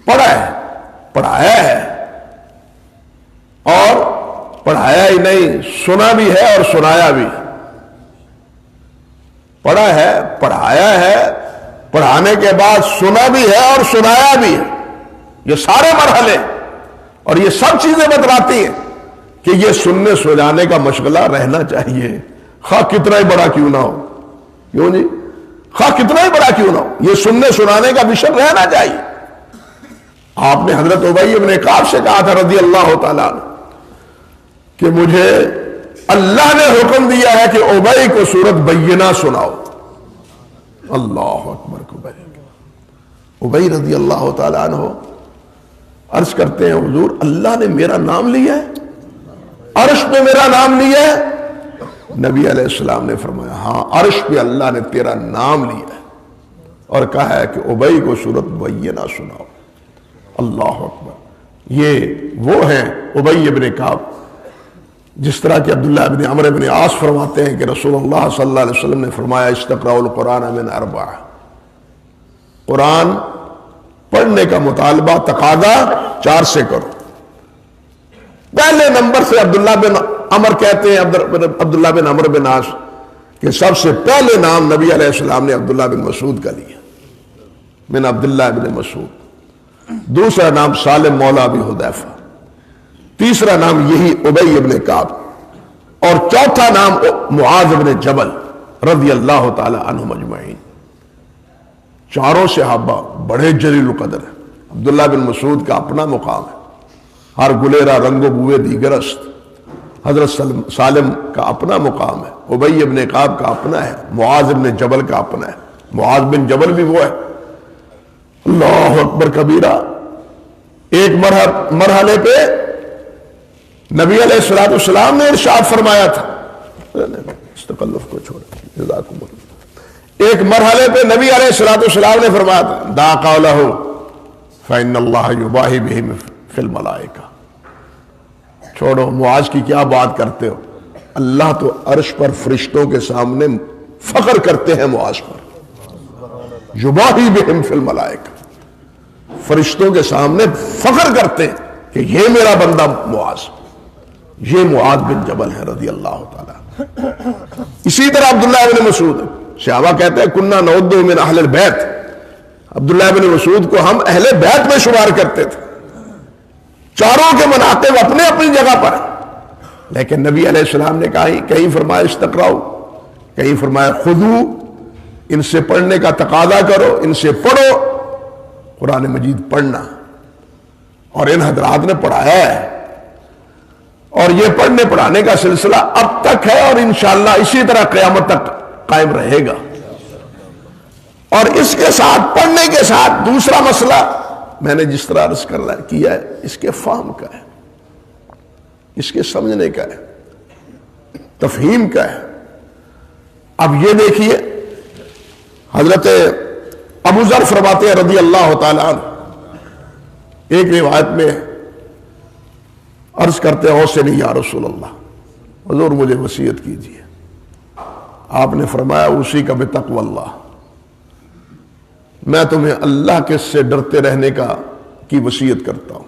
پڑھا ہے، پڑھایا ہے، اور پڑھایا ہی نہیں سنا بھی ہے اور سنایا بھی ہے۔ پڑھا ہے، پڑھایا ہے، پڑھانے کے بعد سنا بھی ہے اور سنایا بھی ہے۔ یہ سارے مرحلے اور یہ سب چیزیں بتلاتی ہیں کہ یہ سننے سنانے کا مشغلہ رہنا چاہیے، خواہ کتنا ہی بڑا کیوں نہ ہو۔ کیوں جی؟ خواہ کتنا ہی بڑا کیوں نہ ہو، یہ سننے سنانے کا مشن رہنا چاہیے۔ آپ نے حضرت ابی بن کعب سے کہا تھا رضی اللہ تعالیٰ عنہ کہ مجھے اللہ نے حکم دیا ہے کہ ابی کو سورت بینہ سناؤ. اللہ اکبر. ابی رضی اللہ تعالی عنہ عرض کرتے ہیں حضور اللہ نے میرا نام لیا ہے, عرش پہ میرا نام لیا ہے؟ نبی علیہ السلام نے فرمایا ہاں عرش پہ اللہ نے تیرا نام لیا ہے اور کہا ہے کہ ابی کو سورت بینہ سناؤ. اللہ اکبر. یہ وہ ہیں ابی ابن کعب, جس طرح کہ عبداللہ ابن عمرو ابن عاص فرماتے ہیں کہ رسول اللہ صلی اللہ علیہ وسلم نے فرمایا استقرأوا القرآن من 4, قرآن پڑھنے کا مطالبہ تقاضا 4 سے کرو. پہلے نمبر سے عبداللہ بن عمر کہتے ہیں, عبداللہ بن عمرو بن عاص, کہ سب سے پہلے نام نبی علیہ السلام نے عبداللہ بن مسعود کا لیا, من عبداللہ بن مسعود. دوسرا نام سالم مولا ابی حذیفہ, تیسرا نام یہی ابی ابن کعب, اور چوتھا نام معاذ بن جبل رضی اللہ تعالی عنہم اجمعین. چاروں صحابہ بڑے جلیل القدر ہیں. عبداللہ بن مسعود کا اپنا مقام ہے, ہر گلیرا رنگ و بوئے دیگر است. حضرت سالم کا اپنا مقام ہے, ابی ابن کعب کا اپنا ہے, معاذ بن جبل کا اپنا ہے. معاذ بن جبل بھی وہ ہے. اللہ اکبر کبیرہ. ایک مرحلے پہ نبی علیہ السلام نے ارشاد فرمایا تھا, اس تکلف کو چھوڑ, جزاکم اللہ. ایک مرحلے پہ نبی علیہ السلام نے فرمایا تھا دا قولہ فإن اللہ یباہی بہم فی الملائکہ. چھوڑو معاذ کی کیا بات کرتے ہو, اللہ تو عرش پر فرشتوں کے سامنے فخر کرتے ہیں معاذ پر. یباہی بہم فی الملائکہ, فرشتوں کے سامنے فخر کرتے ہیں کہ یہ میرا بندہ معاذ, یہ معاذ بن جبل ہے رضی اللہ تعالی. اسی طرح عبداللہ بن مسعود, صحابہ کہتے ہیں کننا نعدہ من اہل البیت, عبداللہ بن مسعود کو ہم اہل بیت میں شمار کرتے تھے. چاروں کے مناقب اپنے اپنی جگہ پر ہیں, لیکن نبی علیہ السلام نے کہیں فرمایا استقراؤ, کہیں فرمایا خذو, ان سے پڑھنے کا تقاضا کرو, ان سے پڑھو. قرآن مجید پڑھنا, اور ان حضرات نے پڑھایا ہے, اور یہ پڑھنے پڑھانے کا سلسلہ اب تک ہے اور انشاءاللہ اسی طرح قیامت تک قائم رہے گا. اور اس کے ساتھ پڑھنے کے ساتھ دوسرا مسئلہ میں نے جس طرح عرض کیا ہے, اس کے فہم کا ہے, اس کے سمجھنے کا ہے, تفہیم کا ہے. اب یہ دیکھیے حضرت ابو ذر فرماتے ہیں رضی اللہ تعالی عنہ, ایک روایت میں عرض کرتے ہیں اوصنی یا رسول اللہ, حضور مجھے وصیت کیجیے. آپ نے فرمایا اسی کا بتقوی اللہ, میں تمہیں اللہ کے سے ڈرتے رہنے کی وصیت کرتا ہوں.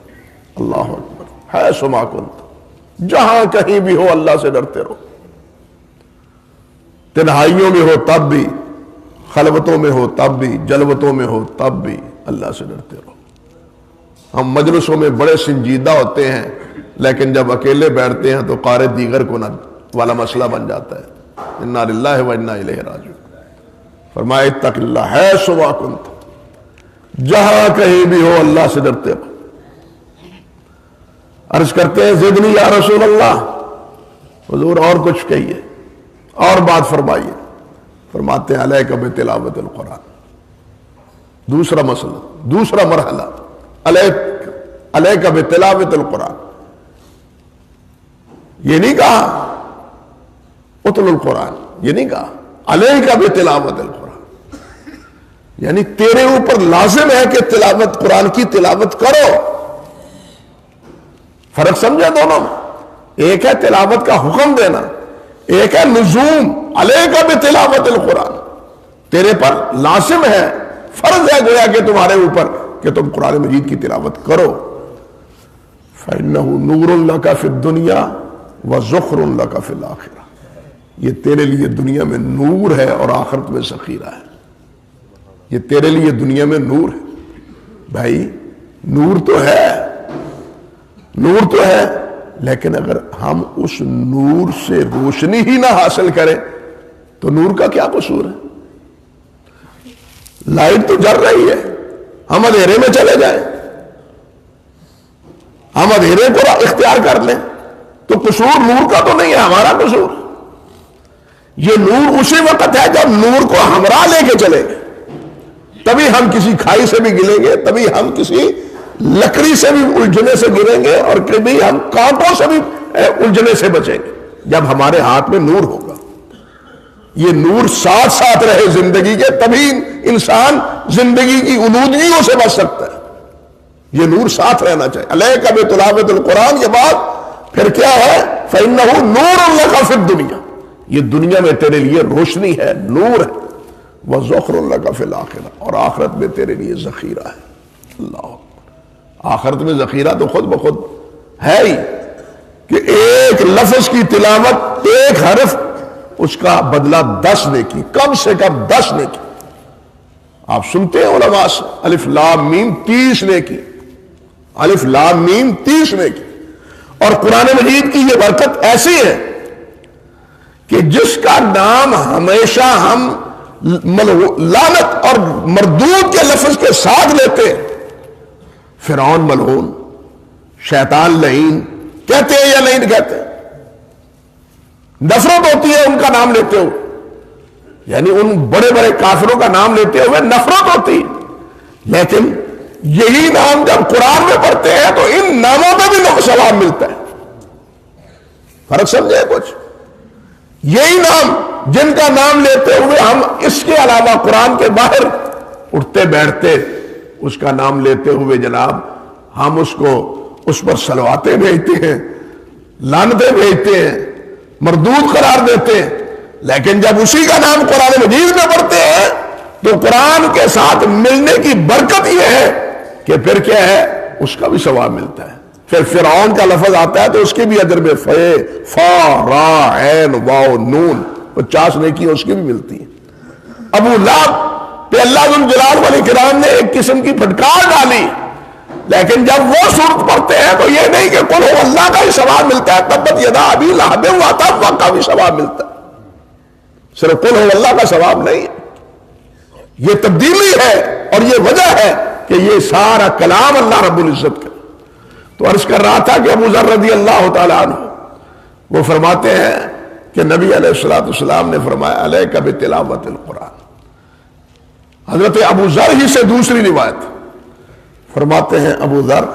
اللہ اکبر. ہے سما کنت, جہاں کہیں بھی ہو اللہ سے ڈرتے رہو. تنہائیوں میں ہو تب بھی, خلوتوں میں ہو تب بھی, جلوتوں میں ہو تب بھی اللہ سے ڈرتے رہو. ہم مجلسوں میں بڑے سنجیدہ ہوتے ہیں, لیکن جب اکیلے بیٹھتے ہیں تو قار دیگر کو نہ والا مسئلہ بن جاتا ہے. انا للہ و انا الیہ راجعون. فرمایا اتق اللہ ہے سوا کنت, جہاں کہیں بھی ہو اللہ سے ڈرتے رہو. عرض کرتے ہیں زدنی یا رسول اللہ, حضور اور کچھ کہیے, اور بات فرمائیے. فرماتے ہیں علیک بتلاوت القرآن. دوسرا مسئلہ, دوسرا مرحلہ, علیک بتلاوت القرآن. یہ نہیں کہا اتل القرآن, یہ نہیں کہا علیک بتلاوت القرآن, یعنی تیرے اوپر لازم ہے کہ تلاوت, قرآن کی تلاوت کرو. فرق سمجھا دونوں میں؟ ایک ہے تلاوت کا حکم دینا, ایک ہے لزوم. علیک بتلاوت القرآن, تیرے پر لازم ہے, فرض ہے گویا کہ تمہارے اوپر کہ تم قرآن مجید کی تلاوت کرو. فَإِنَّهُ نُورٌ لَكَ فِي الدُّنْيَا وَزُخْرٌ لَكَ فِي الْآخِرَةِ. یہ تیرے لیے دنیا میں نور ہے اور آخرت میں ذخیرہ ہے. یہ تیرے لیے دنیا میں نور ہے. بھائی نور تو ہے, نور تو ہے, لیکن اگر ہم اس نور سے روشنی ہی نہ حاصل کریں تو نور کا کیا قصور ہے؟ لائٹ تو جل رہی ہے, ہم اندھیرے میں چلے جائیں, ہم اندھیرے کو اختیار کر لیں, تو قصور نور کا تو نہیں ہے، ہمارا قصور۔ یہ نور اسی وقت ہے جب نور کو ہمراہ لے کے چلیں گے، تبھی ہم کسی کھائی سے بھی گریں گے، تبھی ہم کسی لکڑی سے بھی الجھنے سے گریں گے، اور کبھی ہم کانٹوں سے بھی الجھنے سے بچیں گے جب ہمارے ہاتھ میں نور ہوگا۔ یہ نور ساتھ ساتھ رہے زندگی کے، تبھی انسان زندگی کی اولودگیوں سے بچ سکتا ہے۔ یہ نور ساتھ رہنا چاہیے۔ علیک بتلاوت القرآن کے بعد پھر کیا ہے؟ فإنہ نور لک فی الدنیا، یہ دنیا میں تیرے لیے روشنی ہے، نور ہے، وذخر لک فی الآخرہ، اور آخرت میں تیرے لیے ذخیرہ ہے۔ اللہ اکبر، آخرت میں ذخیرہ تو خود بخود ہے ہی کہ ایک لفظ کی تلاوت، ایک حرف، اس کا بدلہ 10 نیکی، کم سے کم 10 نیکی۔ آپ سنتے ہیں علماء سے الف لام میم 30 نیکی، الف لام میم 30 نیکی۔ اور قرآن مجید کی یہ برکت ایسی ہے کہ جس کا نام ہمیشہ ہم لعنت اور مردود کے لفظ کے ساتھ لیتے ہیں، فرعون ملعون، شیطان لعین، کہتے ہیں یا نہیں کہتے؟ نفرت ہوتی ہے ان کا نام لیتے ہوئے، یعنی ان بڑے بڑے کافروں کا نام لیتے ہوئے نفرت ہوتی ہے، لیکن یہی نام جب قرآن میں پڑھتے ہیں تو ان ناموں پہ بھی ثواب ملتا ہے۔ فرق سمجھے کچھ؟ یہی نام جن کا نام لیتے ہوئے ہم اس کے علاوہ قرآن کے باہر اٹھتے بیٹھتے، اس کا نام لیتے ہوئے جناب ہم اس پر صلواتیں بھیجتے ہیں، لعنتیں بھیجتے ہیں، مردود قرار دیتے ہیں، لیکن جب اسی کا نام قرآن مجید میں پڑھتے ہیں تو قرآن کے ساتھ ملنے کی برکت یہ ہے کہ پھر کیا ہے؟ اس کا بھی ثواب ملتا ہے۔ پھر فرعون کا لفظ آتا ہے تو اس کے بھی اجر میں فا را عین واو نون 50 نیکی اس کی بھی ملتی ہے۔ ابو لہب پہ اللہ ذو الجلال والاکرام نے ایک قسم کی پھٹکار ڈالی، لیکن جب وہ سورت پڑھتے ہیں تو یہ نہیں کہ قل ہو اللہ کا ہی ثواب ملتا ہے، تبت یدا ابی لہب وتب کا بھی ثواب ملتا ہے، صرف قل ہو اللہ کا ثواب نہیں۔ یہ تبدیلی ہے اور یہ وجہ ہے کہ یہ سارا کلام اللہ رب العزت کا۔ تو عرض کر رہا تھا کہ ابو ذر رضی اللہ تعالیٰ عنہ وہ فرماتے ہیں کہ نبی علیہ الصلوۃ والسلام نے فرمایا علیک بتلاوت القرآن۔ حضرت ابو ذر ہی سے دوسری روایت فرماتے ہیں ابو ذر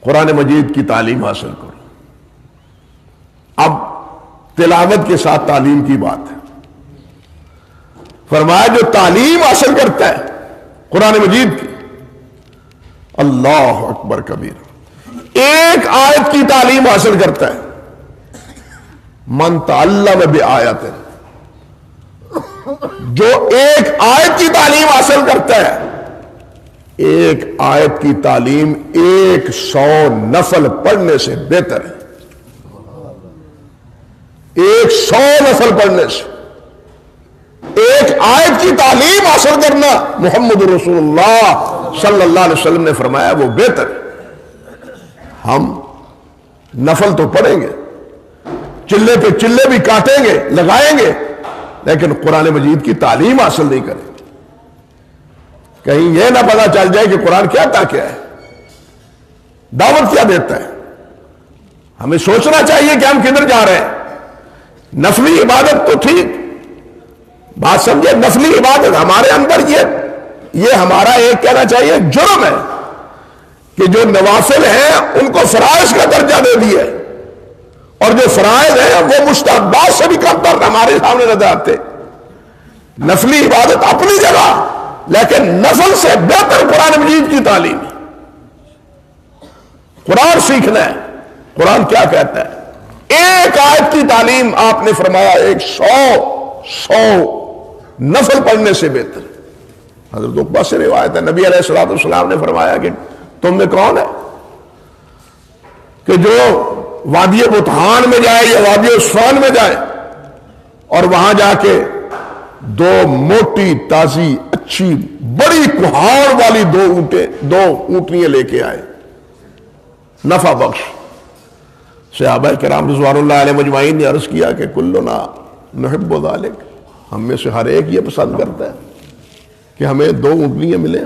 قرآن مجید کی تعلیم حاصل کرو۔ اب تلاوت کے ساتھ تعلیم کی بات ہے، فرمایا جو تعلیم حاصل کرتا ہے قرآن مجید کی، اللہ اکبر کبیر، ایک آیت کی تعلیم حاصل کرتا ہے، من تعلم بآیت، جو ایک آیت کی تعلیم حاصل کرتا ہے، ایک آیت کی تعلیم 100 نفل پڑھنے سے بہتر ہے۔ 100 نفل پڑھنے سے ایک آیت کی تعلیم حاصل کرنا، محمد رسول اللہ صلی اللہ علیہ وسلم نے فرمایا وہ بہتر ہے۔ ہم نفل تو پڑھیں گے، چلے پہ چلے بھی کاٹیں گے، لگائیں گے، لیکن قرآن مجید کی تعلیم حاصل نہیں کریں گے۔ کہیں یہ نہ پتا چل جائے کہ قرآن کیا تھا، کیا ہے، دعوت کیا دیتا ہے۔ ہمیں سوچنا چاہیے کہ ہم کدھر جا رہے ہیں۔ نفلی عبادت تو ٹھیک، بات سمجھے، نفلی عبادت ہمارے اندر یہ ہمارا ایک کہنا چاہیے جرم ہے کہ جو نوافل ہیں ان کو فرائض کا درجہ دے دیا، اور جو فرائض ہیں وہ مستحبات سے بھی کم تر ہمارے سامنے نظر آتے۔ نفلی عبادت اپنی جگہ، لیکن نفل سے بہتر قرآن مجید کی تعلیم ہے۔ قرآن سیکھنا ہے، قرآن کیا کہتا ہے۔ ایک آیت کی تعلیم آپ نے فرمایا 100 نفل پڑھنے سے بہتر۔ حضرت عقبہ سے روایت ہے، نبی علیہ الصلوۃ والسلام نے فرمایا کہ تم میں کون ہے کہ جو وادی بطحان میں جائے یا وادی عصفان میں جائے اور وہاں جا کے 2 موٹی تازی اچھی بڑی کہاڑ والی 2 اونٹنیاں لے کے آئے، نفع بخش۔ صحابہ کرام رضوان اللہ علیہ مجمعین نے عرض کیا کہ کلنا نحب ذلک، ہم میں سے ہر ایک یہ پسند کرتا ہے کہ ہمیں 2 اونٹنیاں ملیں۔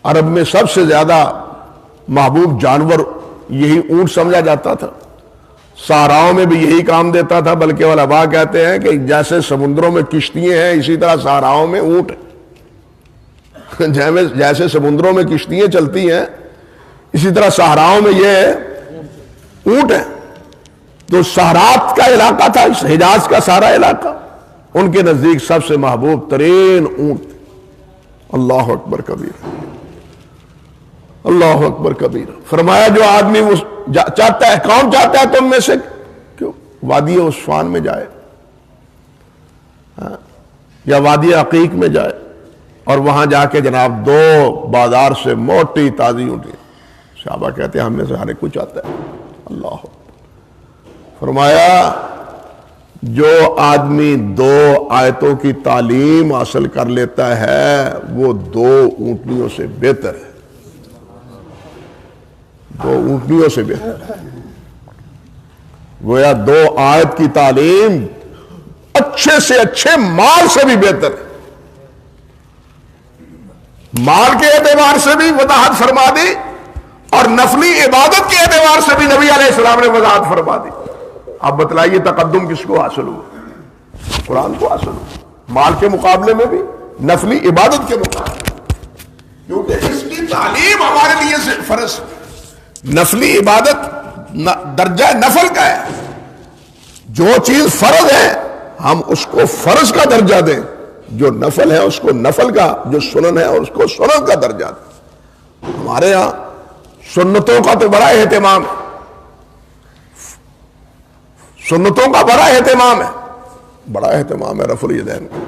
عرب میں سب سے زیادہ محبوب جانور یہی اونٹ سمجھا جاتا تھا، صحراؤں میں بھی یہی کام دیتا تھا، بلکہ علماء کہتے ہیں کہ جیسے سمندروں میں کشتیاں ہیں اسی طرح صحراؤں میں اونٹ ہیں۔ جیسے سمندروں میں کشتیاں چلتی ہیں اسی طرح صحراؤں میں یہ اونٹ ہیں۔ تو صحرات کا علاقہ تھا حجاز کا سارا علاقہ، ان کے نزدیک سب سے محبوب ترین اونٹ۔ اللہ اکبر کبیر، اللہ اکبر کبیر۔ فرمایا جو آدمی وہ چاہتا ہے، کون چاہتا ہے تم میں سے کیوں وادی عصفان میں جائے یا وادی عقیق میں جائے اور وہاں جا کے جناب 2 بازار سے موٹی تازی اونٹی، صحابہ کہتے ہیں ہم میں سے ہر ایک کو چاہتا ہے۔ اللہ اکبر۔ فرمایا جو آدمی 2 آیتوں کی تعلیم حاصل کر لیتا ہے وہ 2 اونٹنیوں سے بہتر ہے، 2 اونٹنیوں سے بہتر ہے۔ گویا 2 آیت کی تعلیم اچھے سے اچھے مال سے بھی بہتر ہے۔ مال کے اعتبار سے بھی وضاحت فرما دی اور نفلی عبادت کے اعتبار سے بھی نبی علیہ السلام نے وضاحت فرما دی۔ اب بتلائیے تقدم کس کو حاصل ہوا؟ قرآن کو حاصل ہوا، مال کے مقابلے میں بھی، نفلی عبادت کے مقابلے، کیونکہ اس کی تعلیم ہمارے لیے فرض ہے۔ نفلی عبادت درجہ نفل کا ہے، جو چیز فرض ہے ہم اس کو فرض کا درجہ دیں، جو نفل ہے اس کو نفل کا، جو سنن ہے اس کو سنن کا درجہ دیں۔ ہمارے ہاں سنتوں کا تو بڑا اہتمام ہے، سنتوں کا بڑا اہتمام ہے، بڑا اہتمام ہے رفع الیدین کا،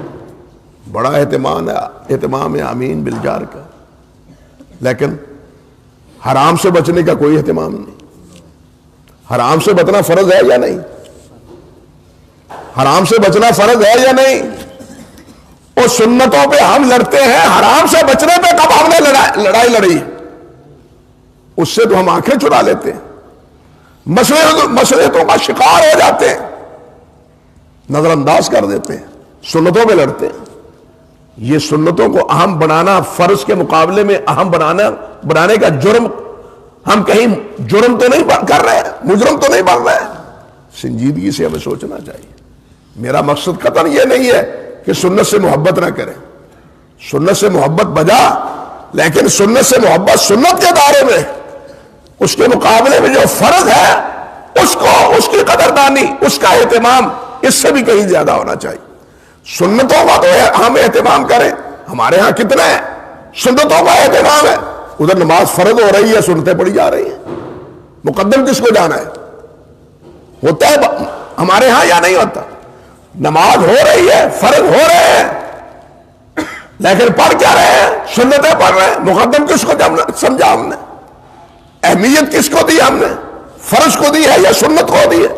بڑا اہتمام ہے آمین بالجار کا، لیکن حرام سے بچنے کا کوئی اہتمام نہیں۔ حرام سے بچنا فرض ہے یا نہیں؟ حرام سے بچنا فرض ہے یا نہیں؟ اور سنتوں پہ ہم لڑتے ہیں، حرام سے بچنے پہ کب ہم نے لڑائی لڑی؟ اس سے تو ہم آنکھیں چرا لیتے ہیں، مصلحتوں کا شکار ہو جاتے ہیں، نظر انداز کر دیتے ہیں، سنتوں پہ لڑتے ہیں۔ یہ سنتوں کو اہم بنانا، فرض کے مقابلے میں اہم بنانے کا جرم، ہم کہیں جرم تو نہیں کر رہے ہیں، مجرم تو نہیں بن رہے ہیں۔ سنجیدگی سے ہمیں سوچنا چاہیے۔ میرا مقصد قطعاً یہ نہیں ہے کہ سنت سے محبت نہ کریں، سنت سے محبت بجا، لیکن سنت سے محبت سنت کے دائرے میں، اس کے مقابلے میں جو فرض ہے اس کو، اس کی قدردانی، اس کا اہتمام اس سے بھی کہیں زیادہ ہونا چاہیے۔ سنتوں کا تو ہم اہتمام کریں، ہمارے ہاں کتنا ہے سنتوں کا اہتمام ہے، ادھر نماز فرض ہو رہی ہے، سنتیں پڑھی جا رہی ہیں، مقدم کس کو جانا ہے؟ ہوتا ہے ہمارے ہاں یا نہیں ہوتا؟ نماز ہو رہی ہے، فرض ہو رہے ہیں، لیکن پڑھ کیا رہے ہیں؟ سنتیں پڑھ رہے ہیں۔ مقدم کس کو سمجھا ہم نے؟ اہمیت کس کو دی ہم نے؟ فرض کو دی ہے یا سنت کو دی ہے؟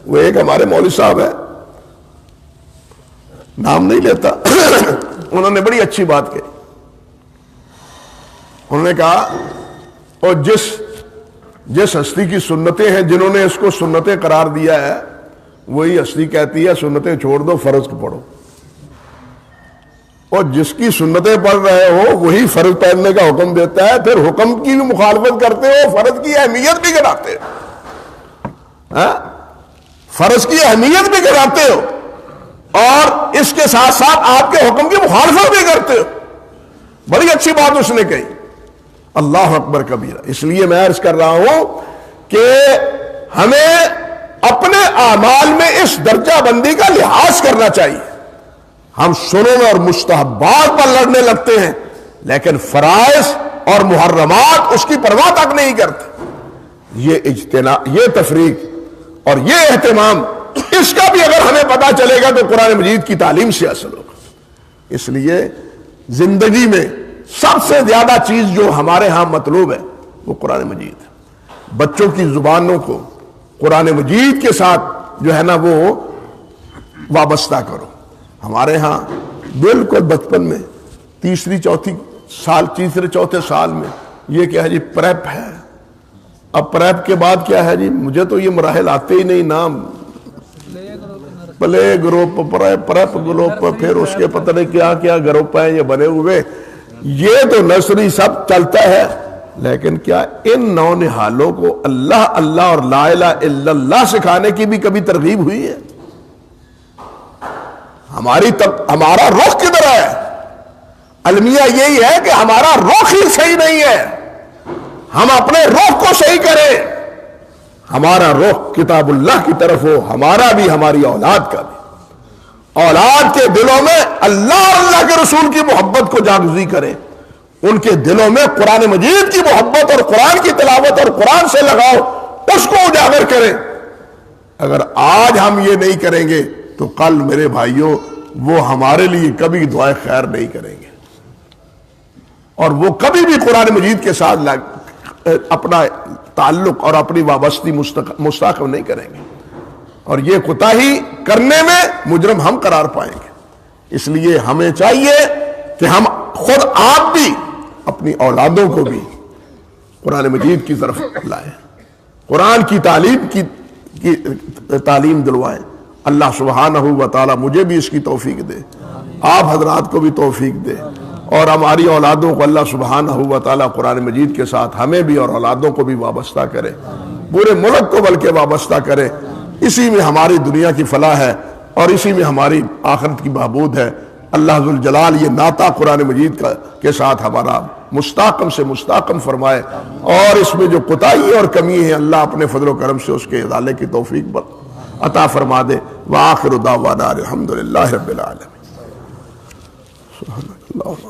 وہ ایک ہمارے مولوی صاحب ہے، نام نہیں لیتا، انہوں نے بڑی اچھی بات کہی۔ انہوں نے کہا اور جس ہستی کی سنتیں ہیں، جنہوں نے اس کو سنتیں قرار دیا ہے، وہی ہستی کہتی ہے سنتیں چھوڑ دو، فرض کو پڑھو، اور جس کی سنتیں پڑھ رہے ہو وہی فرض پڑھنے کا حکم دیتا ہے، پھر حکم کی بھی مخالفت کرتے ہو، فرض کی اہمیت بھی گراتے ہو، فرض کی اہمیت بھی گراتے ہو، اور اس کے ساتھ ساتھ آپ کے حکم کی مخالفت بھی کرتے ہو۔ بڑی اچھی بات اس نے کہی، اللہ اکبر کبیرہ۔ اس لیے میں عرض کر رہا ہوں کہ ہمیں اپنے اعمال میں اس درجہ بندی کا لحاظ کرنا چاہیے۔ ہم سنن اور مستحبات پر لڑنے لگتے ہیں، لیکن فرائض اور محرمات اس کی پرواہ تک نہیں کرتے۔ یہ اجتناب، یہ تفریق اور یہ اہتمام، اس کا بھی اگر ہمیں پتہ چلے گا تو قرآن مجید کی تعلیم سے حاصل ہوگا۔ اس لیے زندگی میں سب سے زیادہ چیز جو ہمارے ہاں مطلوب ہے وہ قرآن مجید ہے۔ بچوں کی زبانوں کو قرآن مجید کے ساتھ جو ہے نا وہ وابستہ کرو۔ ہمارے ہاں بالکل بچپن میں تیسرے چوتھے سال میں یہ کیا ہے جی پریپ ہے، اب پریپ کے بعد کیا ہے جی، مجھے تو یہ مراحل آتے ہی نہیں، نام پلے گروپ، پریپ گروپ، پھر اس کے پتہ نہیں کیا کیا گروپ ہیں یہ بنے ہوئے، یہ تو نرسری سب چلتا ہے، لیکن کیا ان نونہالوں کو اللہ اللہ اور لا الہ الا اللہ سکھانے کی بھی کبھی ترغیب ہوئی ہے؟ ہمارا رخ کدھر ہے؟ المیہ یہی ہے کہ ہمارا رخ ہی صحیح نہیں ہے. ہم اپنے رخ کو صحیح کریں. ہمارا رخ کتاب اللہ کی طرف ہو، ہمارا بھی، ہماری اولاد کا بھی. اولاد کے دلوں میں اللہ اور اللہ کے رسول کی محبت کو جاگزی کریں. ان کے دلوں میں قرآن مجید کی محبت اور قرآن کی تلاوت اور قرآن سے لگاؤ، اس کو اجاگر کریں. اگر آج ہم یہ نہیں کریں گے تو کل میرے بھائیوں وہ ہمارے لیے کبھی دعائے خیر نہیں کریں گے، اور وہ کبھی بھی قرآن مجید کے ساتھ اپنا تعلق اور اپنی وابستی مستحکم نہیں کریں گے، اور یہ کوتاہی کرنے میں مجرم ہم قرار پائیں گے. اس لیے ہمیں چاہیے کہ ہم خود آپ بھی اپنی اولادوں کو بھی قرآن مجید کی طرف لائیں، قرآن کی تعلیم دلوائیں. اللہ سبحانہ و تعالی مجھے بھی اس کی توفیق دے، آپ حضرات کو بھی توفیق دے، اور ہماری اولادوں کو اللہ سبحانہ و تعالی قرآن مجید کے ساتھ ہمیں بھی اور اولادوں کو بھی وابستہ کرے، پورے ملک کو بلکہ وابستہ کرے. اسی میں ہماری دنیا کی فلاح ہے اور اسی میں ہماری آخرت کی بہبود ہے. اللہ ذوالجلال یہ نعتہ قرآن مجید کے ساتھ ہمارا مستحکم سے مستحکم فرمائے، اور اس میں جو کوتاہی اور کمی ہے اللہ اپنے فضل و کرم سے اس کے ازالے کی توفیق عطا فرما دے. وآخر دعوانا الحمدللہ رب العالمین. سبحان اللہ.